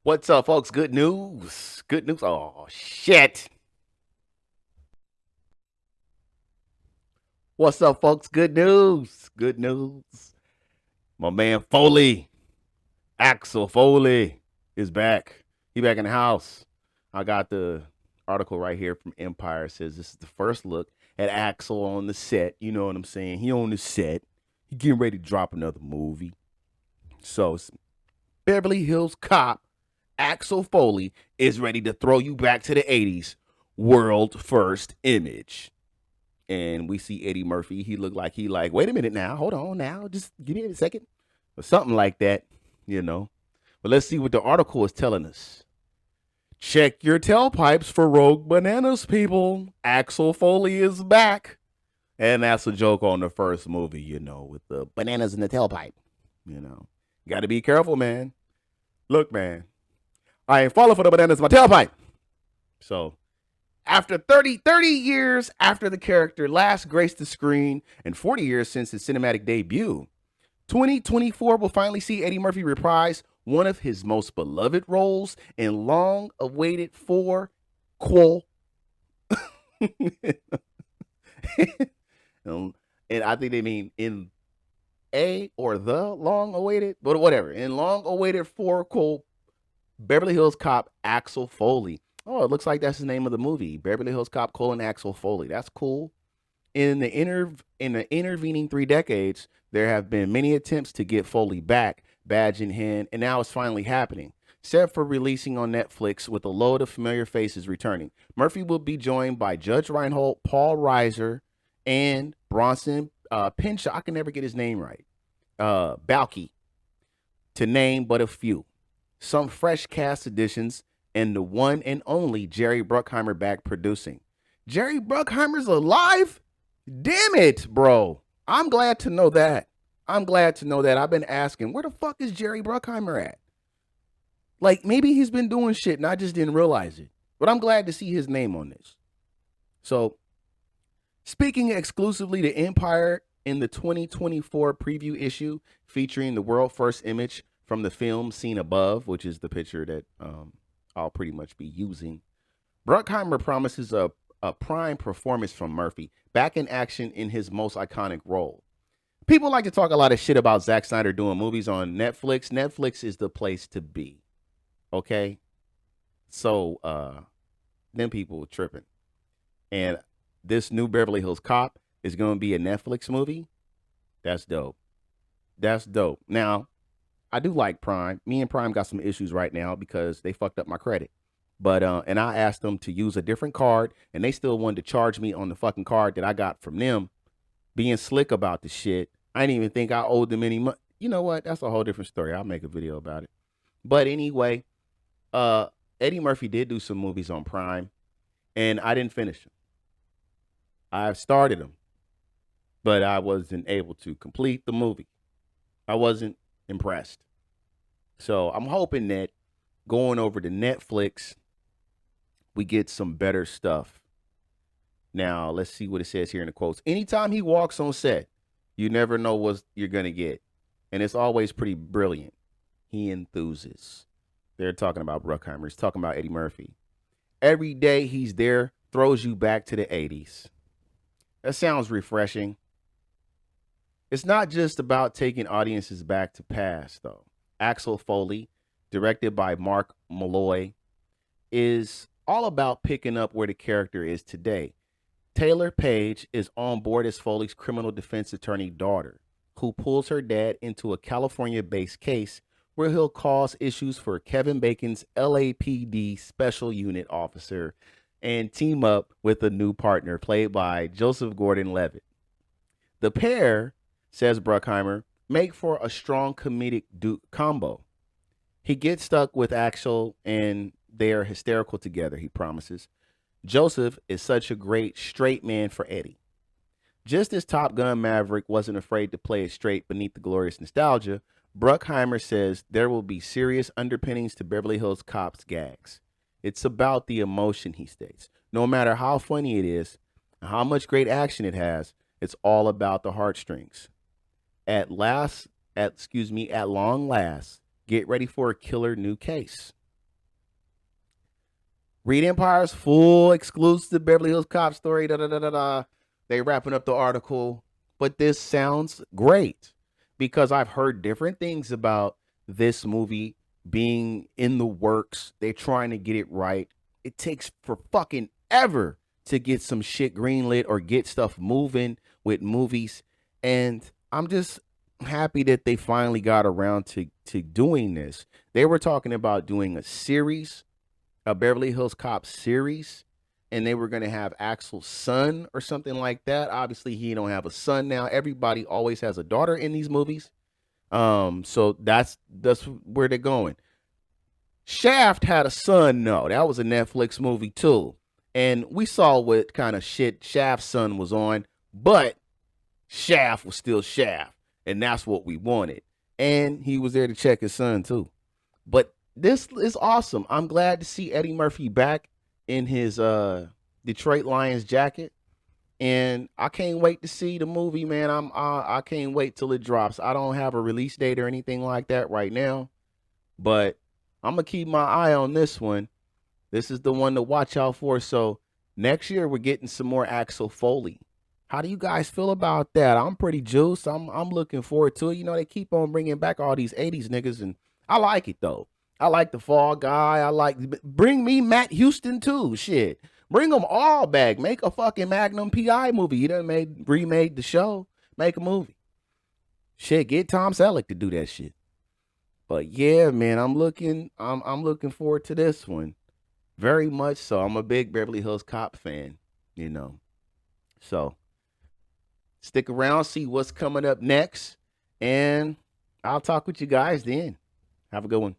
What's up, folks? Good news. Good news. Oh, shit. What's up, folks? Good news. Good news. My man Foley, Axel Foley, is back. He back in the house. I got the article right here from Empire. It says this is the first look at Axel on the set. You know what I'm saying? He on the set. He getting ready to drop another movie. So it's Beverly Hills Cop Axel Foley is ready to throw you back to the 80s. World first image. And we see Eddie Murphy. He looked like wait a minute now. Hold on now. Just give me a second. Or something like that, you know. But let's see what the article is telling us. Check your tailpipes for rogue bananas, people. Axel Foley is back. And that's a joke on the first movie, with the bananas in the tailpipe. You got to be careful, man. Look, man, I ain't falling for the bananas in my tailpipe. So, after 30 years after the character last graced the screen and 40 years since his cinematic debut, 2024 will finally see Eddie Murphy reprise one of his most beloved roles in long awaited four quel. and I think they mean in a or the long awaited, but whatever. In long awaited four quel Beverly Hills Cop Axel Foley. Oh, it looks like that's the name of the movie. Beverly Hills Cop: Axel Foley. That's cool. In the intervening 3 decades, there have been many attempts to get Foley back, badge in hand, and now it's finally happening. Set for releasing on Netflix with a load of familiar faces returning. Murphy will be joined by Judge Reinhold, Paul Reiser, and Bronson Pinchot. I can never get his name right. Balky, to name but a few. Some fresh cast additions, and the one and only Jerry Bruckheimer back producing. Jerry Bruckheimer's alive? Damn it, bro. I'm glad to know that. I'm glad to know that. I've been asking, where the fuck is Jerry Bruckheimer at? Like, maybe he's been doing shit and I just didn't realize it. But I'm glad to see his name on this. So, speaking exclusively to Empire in the 2024 preview issue featuring the world first image from the film seen above, which is the picture that I'll pretty much be using, Bruckheimer promises a prime performance from Murphy, back in action in his most iconic role. People like to talk a lot of shit about Zack Snyder doing movies on Netflix. Netflix is the place to be. Okay? So, them people tripping. And this new Beverly Hills Cop is going to be a Netflix movie. That's dope. That's dope. Now, I do like Prime. Me and Prime got some issues right now because they fucked up my credit. But and I asked them to use a different card, and they still wanted to charge me on the fucking card that I got from them. Being slick about the shit, I didn't even think I owed them any money. You know what? That's a whole different story. I'll make a video about it. But anyway, uh, Eddie Murphy did do some movies on Prime, and I didn't finish them. I started them, but I wasn't able to complete the movie. I wasn't impressed. So I'm hoping that going over to Netflix, we get some better stuff. Now, let's see what it says here in the quotes. Anytime he walks on set, you never know what you're going to get. And it's always pretty brilliant. He enthuses. They're talking about Bruckheimer. He's talking about Eddie Murphy. Every day he's there, throws you back to the 80s. That sounds refreshing. It's not just about taking audiences back to past, though. Axel Foley, directed by Mark Malloy, is all about picking up where the character is today. Taylor Page is on board as Foley's criminal defense attorney daughter, who pulls her dad into a California based case where he'll cause issues for Kevin Bacon's LAPD special unit officer and team up with a new partner played by Joseph Gordon Levitt. The pair, says Bruckheimer, make for a strong comedic combo. He gets stuck with Axel and they are hysterical together, he promises. Joseph is such a great straight man for Eddie. Just as Top Gun Maverick wasn't afraid to play it straight beneath the glorious nostalgia, Bruckheimer says there will be serious underpinnings to Beverly Hills Cop's gags. It's about the emotion, he states. No matter how funny it is, how much great action it has, it's all about the heartstrings. At long last, get ready for a killer new case. Read Empire's full exclusive Beverly Hills Cop story. Da da da da da. They wrapping up the article, but this sounds great because I've heard different things about this movie being in the works. They're trying to get it right. It takes for fucking ever to get some shit greenlit or get stuff moving with movies, and I'm just happy that they finally got around to doing this. They were talking about doing a series, a Beverly Hills Cop series, and they were going to have Axel's son or something like that. Obviously, he don't have a son now. Everybody always has a daughter in these movies. So that's where they're going. Shaft had a son. No, that was a Netflix movie too, and we saw what kind of shit Shaft's son was on, but Shaft was still Shaft, and that's what we wanted. And he was there to check his son too. But this is awesome. I'm glad to see Eddie Murphy back in his Detroit Lions jacket, and I can't wait to see the movie, man. I can't wait till it drops. I don't have a release date or anything like that right now, but I'm gonna keep my eye on this one. This is the one to watch out for. So next year we're getting some more Axel Foley. How do you guys feel about that? I'm pretty juiced. I'm looking forward to it. You know, they keep on bringing back all these 80s niggas, and I like it though. I like the Fall Guy. I like bring me Matt Houston too. Shit, bring them all back. Make a fucking Magnum PI movie. You done remade the show. Make a movie. Shit, get Tom Selleck to do that shit. But yeah, man, I'm looking forward to this one very much. So I'm a big Beverly Hills Cop fan. You know, so stick around, see what's coming up next, and I'll talk with you guys then. Have a good one.